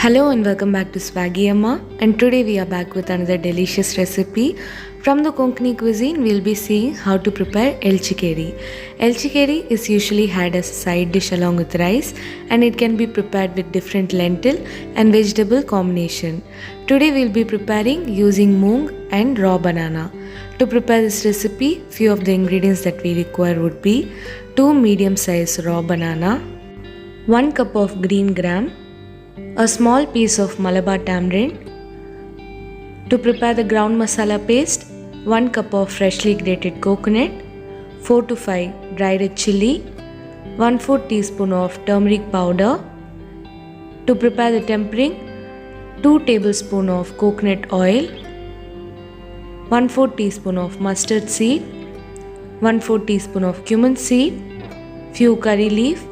Hello and welcome back to Swaggy Amma, and today we are back with another delicious recipe. From the Konkani cuisine, we'll be seeing how to prepare elchikeri. Elchikeri is usually had as a side dish along with rice, and it can be prepared with different lentil and vegetable combination. Today we'll be preparing using moong and raw banana. To prepare this recipe, few of the ingredients that we require would be 2 medium-sized raw banana, 1 cup of green gram, a small piece of Malabar tamarind. To prepare the ground masala paste, 1 cup of freshly grated coconut, 4 to 5 dried red chilli, 1/4 teaspoon of turmeric powder. To prepare the tempering, 2 tablespoons of coconut oil, 1/4 teaspoon of mustard seed, 1/4 teaspoon of cumin seed, few curry leaf,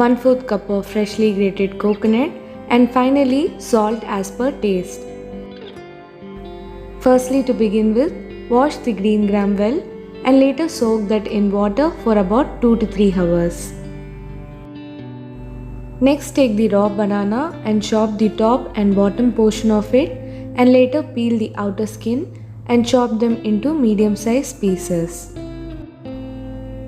1/4 cup of freshly grated coconut, and finally salt as per taste. Firstly, to begin with, wash the green gram well and later soak that in water for about 2 to 3 hours. Next, take the raw banana and chop the top and bottom portion of it, and later peel the outer skin and chop them into medium-sized pieces.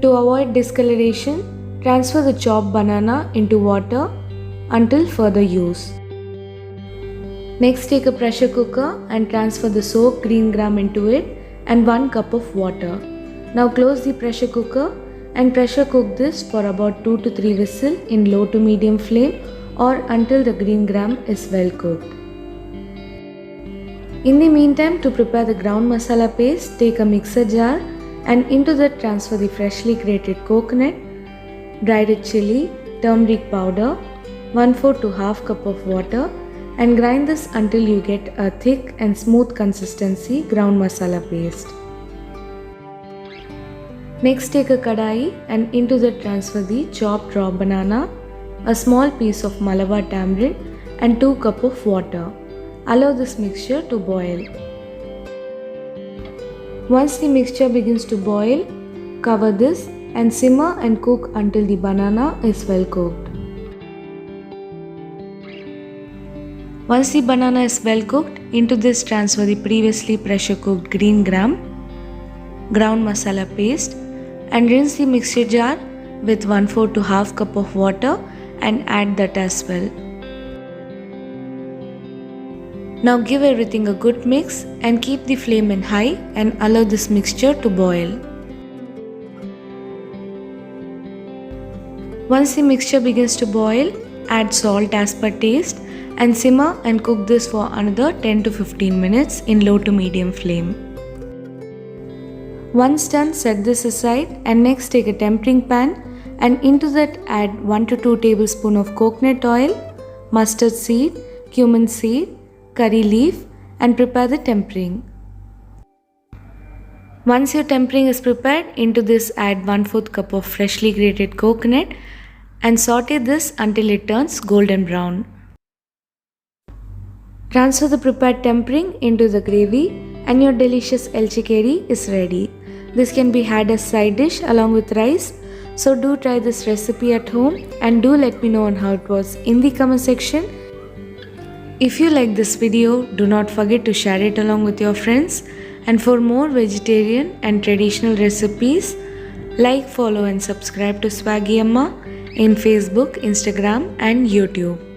To avoid discoloration, transfer the chopped banana into water until further use. Next, take a pressure cooker and transfer the soaked green gram into it and 1 cup of water. Now close the pressure cooker and pressure cook this for about 2 to 3 whistles in low to medium flame or until the green gram is well cooked. In the meantime, to prepare the ground masala paste, take a mixer jar and into that transfer the freshly grated coconut, dried red chilli, turmeric powder, 1/4 to half cup of water, and grind this until you get a thick and smooth consistency ground masala paste. Next, take a kadai and into that transfer the chopped raw banana, a small piece of Malabar tamarind, and 2 cup of water. Allow this mixture to boil. Once the mixture begins to boil, cover this and simmer and cook until the banana is well cooked. Once the banana is well cooked, into this transfer the previously pressure cooked green gram, ground masala paste, and rinse the mixture jar with 1/4 to half cup of water and add that as well. Now give everything a good mix and keep the flame in high and allow this mixture to boil. Once the mixture begins to boil, add salt as per taste and simmer and cook this for another 10 to 15 minutes in low to medium flame. Once done, set this aside and next take a tempering pan and into that add 1 to 2 tablespoons of coconut oil, mustard seed, cumin seed, curry leaf, and prepare the tempering. Once your tempering is prepared, into this add 1/4 cup of freshly grated coconut and saute this until it turns golden brown. Transfer the prepared tempering into the gravy and your delicious elchikeri is ready. This can be had as side dish along with rice. So do try this recipe at home and do let me know on how it was in the comment section. If you like this video, do not forget to share it along with your friends. And for more vegetarian and traditional recipes, like, follow and subscribe to Swaggy Amma in Facebook, Instagram and YouTube.